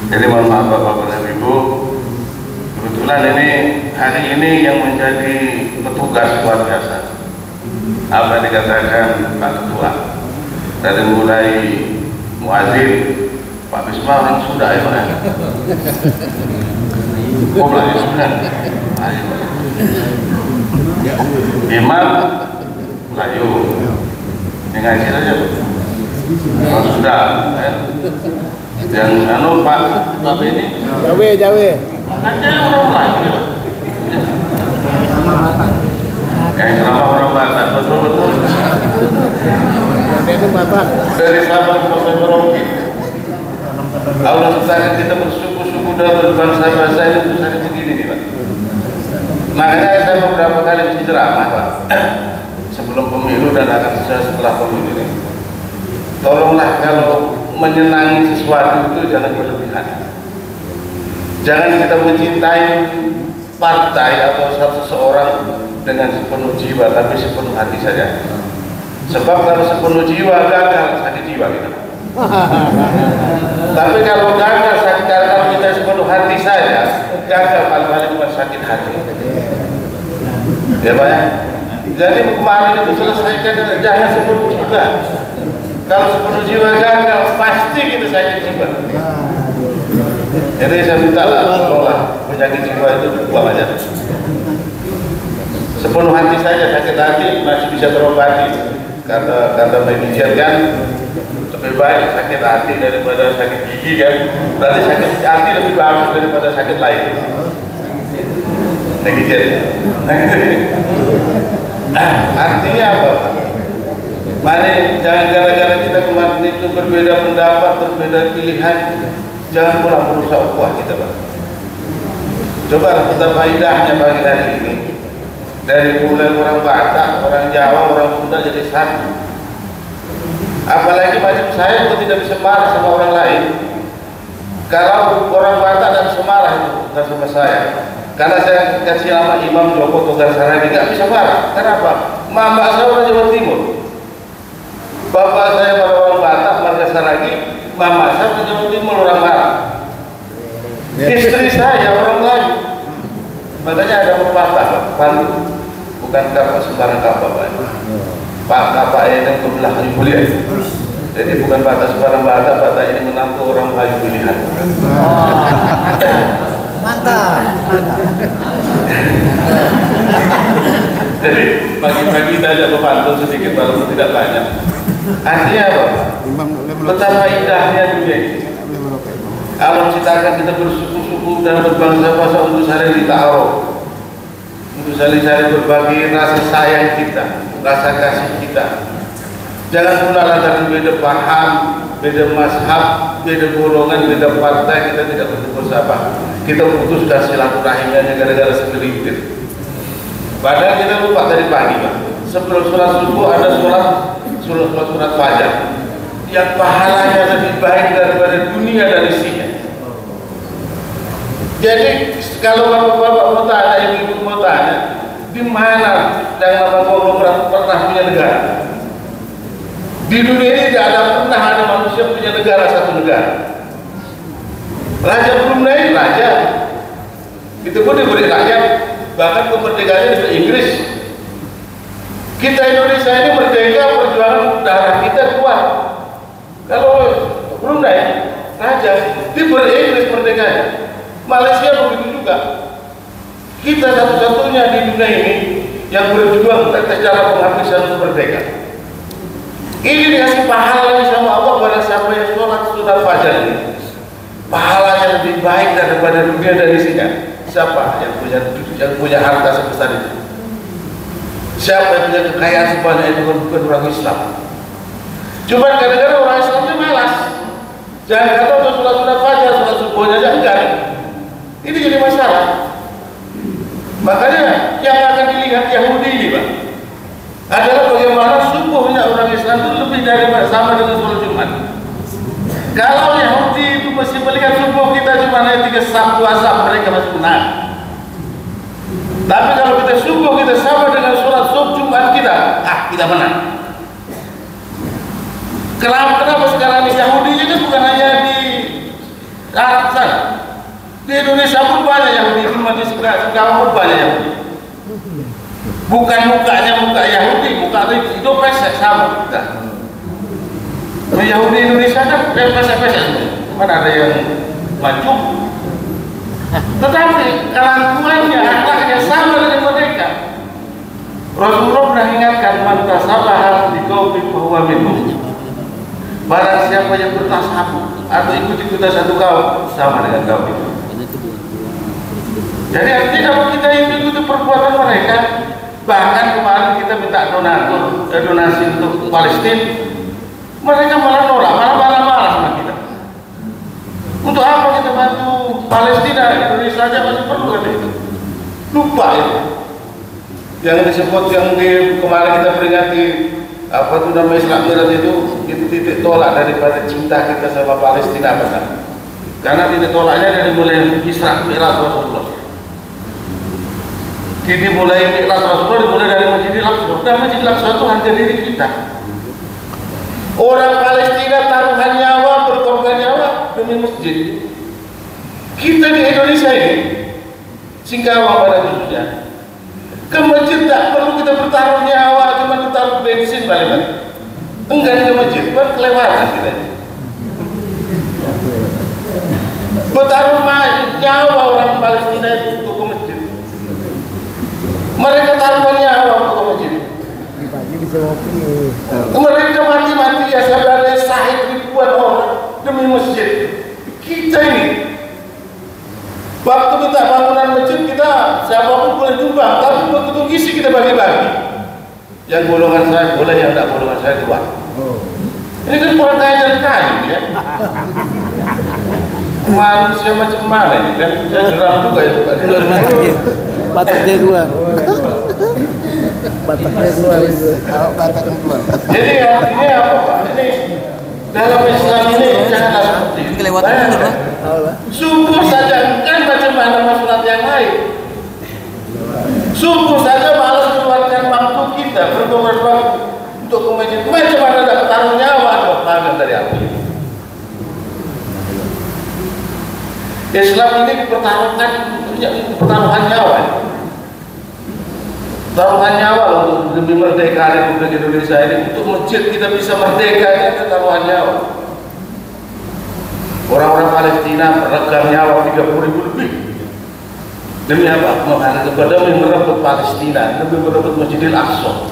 Jadi mohon maaf Bapak dan Ibu, kebetulan ini hari ini yang menjadi petugas luar biasa. Apa yang dikatakan Pak Ketua, dari mulai muadzin, Pak Bisma orang sudah ya Pak. Oh belanja sudah. Imam Melayu, ini ngaji saja Pak. Oh sudah. Yang anu Pak ini. Jawe. Ada orang Melayu. Yang ramah orang Batak, betul-betul. Itu Batak. Dari Sabang sampai Merauke. Allah menciptakan kita bersuku-suku dan berbangsa bahasa ini tulisannya begini nih Pak. Makanya saya beberapa kali mesti ceramah Pak. Sebelum pemilu dan akan setelah pemilu ini. Tolonglah kalau menyenangi sesuatu itu jangan berlebihan. Jangan kita mencintai partai atau seseorang dengan sepenuh jiwa, tapi sepenuh hati saja. Sebab kalau sepenuh jiwa gagal, sakit jiwa kita. Tapi kalau gagal sakit, kalau kita sepenuh hati saja, gagal paling-paling cuma sakit hati. Ya Pak ya. Jadi kemarin itu selesaikan, jangan sepenuh jiwa. Kalau sepenuh jiwa gagal, pasti kita sakit jiwa. Jadi saya minta tolonglah penyakit jiwa itu buang aja. Sepenuh hati saja, sakit hati masih bisa terobati. Kata medicine kan lebih baik sakit hati daripada sakit gigi kan. Berarti sakit hati lebih bagus daripada sakit lain. Medicine. Artinya apa? Mari jangan gara-gara kita kemarin itu berbeda pendapat, berbeda pilihan, jangan pula merusak ukhuwah kita Pak. Coba kita faedahnya pagi hari ini. Dari mulai orang Batak, orang Jawa, orang Sunda jadi satu. Apalagi macam saya pun tidak bisa marah sama orang lain. Kalau orang Batak dan semarah itu bukan sama saya. Karena saya kasih nama Imam Joko Togar Saragi, nggak bisa marah. Kenapa? Mama saya orang Jawa Timur. Bapak saya orang Batak, marga Saragi. Mama saya orang Jawa Timur, orang Batak. Istri saya orang Melayu. Makanya ada pepatah, Pandu. Bukan kapal sembarang kapal Pak kapal ini kebelah kuliah. Jadi bukan batas sembarang batas ini menampung orang Melayu pilihan. Mantap. Jadi pagi-pagi kita aja berpantun sedikit walaupun tidak banyak. Artinya apa? Betapa indahnya dunia ini. Allah menciptakan kita bersuku-suku dan berbangsa-bangsa untuk saling ta'aruf, untuk saling berbagi rasa sayang kita, rasa kasih kita. Jangan pula lantaran beda paham, beda mazhab, beda golongan, beda partai kita tidak bertemu sahabat. Kita putuskan silaturahimnya gara-gara segelintir. Padahal kita lupa tadi pagi Pak. Sebelum sholat subuh ada sholat fajar yang pahalanya lebih baik daripada dunia dan isinya. Jadi kalau bapak-bapak mau tanya, ibu-ibu mau tanya, di mana dalam konglomerat pernah punya negara? Di dunia ini tidak ada pernah ada manusia punya negara satu negara. Raja Brunei raja, itu pun diberi rakyat, bahkan kemerdekaannya diberi Inggris. Kita Indonesia ini merdeka perjuangan darah kita kuat. Kalau Brunei raja diberi Inggris merdekanya. Malaysia begitu juga. Kita satu-satunya di dunia ini yang berjuang secara penghabisan untuk merdeka. Ini dikasih pahala sama Allah pada siapa yang sholat sunnah fajar ini. Pahalanya lebih baik daripada dunia dan isinya. Siapa yang punya harta sebesar itu? Siapa yang punya kekayaan sebanyak itu bukan orang Islam? Cuma kadang-kadang orang Islamnya malas. Jangan kata untuk sholat sunnah fajar, sholat subuhnya jangan. Ini jadi masalah. Makanya yang akan dilihat Yahudi ini Pak adalah bagaimana subuhnya orang Islam itu lebih dari sama dengan sholat Jumat. Kalau Yahudi itu masih melihat subuh kita cuma hanya 3 Sabtu asar, mereka masih menang. Tapi kalau kita subuh kita sama dengan sholat Jumat kita, kita menang. Kenapa sekarang ini Yahudi itu bukan hanya di Arab Indonesia pun banyak Yahudi, di Singapura pun banyak Yahudi. Bukan mukanya muka Yahudi, muka itu pesek sama kita. Yahudi Indonesia kan pesek-pesek, mana ada yang maju. Tetapi kelakuannya, akhlaknya sama dengan mereka. Rasulullah pernah ingatkan, man tasabaha biqaumin fahuwa minhum. Barang siapa yang bertasabuh atau ikut-ikutan satu kaum, sama dengan kaum itu. Jadi artinya kita ikuti perbuatan mereka. Bahkan kemarin kita minta donasi untuk Palestina, mereka malah nolak, malah marah-marah sama kita. Untuk apa kita bantu Palestina? Indonesia saja masih perlu kan itu. Lupa itu. Yang disebut yang di kemarin kita peringati apa itu nama Islam Mi'raj itu titik tolak daripada cinta kita sama Palestina apa? Karena titik tolaknya dari mulai Isra Mi'raj Rasulullah. Jadi mulai Mi'raj Rasulullah dimulai dari Masjidil Aqsa. Dan Masjidil Aqsa itu harga diri kita. Orang Palestina taruhan nyawa, berkorban nyawa demi masjid. Kita di Indonesia ini, Singkawang pada khususnya, ke masjid tak perlu kita bertaruh nyawa, cuma kita taruh bensin balik-balik. Enggak ke masjid, buat kelewatan kita. Bertaruh nyawa orang Palestina itu untuk ke masjid. Mereka taruh nyawa untuk ke masjid. Mereka mati-mati ya sampai sahid ribuan orang demi masjid. Kita ini waktu kita bangunan masjid kita siapapun boleh tumbang, tapi begitu isi kita bagi-bagi. Yang golongan saya boleh, yang tidak golongan saya keluar. Ini kan orang kaya dan kayu ya. Manusia macam mana ini kan? Saya geram juga itu kan. Bataknya keluar. Bataknya keluar. Bataknya keluar. Jadi artinya apa Pak? Ini dalam Islam ini janganlah seperti itu. Syukur saja kan bagaimana masalah yang lain. Syukur saja malas keluarkan waktu kita berkorban waktu untuk ke masjid. Macam mana ada taruh nyawa atau makan dari api. Islam ini dipertaruhkan pertaruhan nyawa. Taruhan nyawa untuk demi merdeka Republik Indonesia ini, untuk masjid kita bisa merdeka ini taruhan nyawa. Orang-orang Palestina meregang nyawa 30.000 lebih. Demi apa? Demi merebut Palestina, demi merebut Masjidil Aqsa.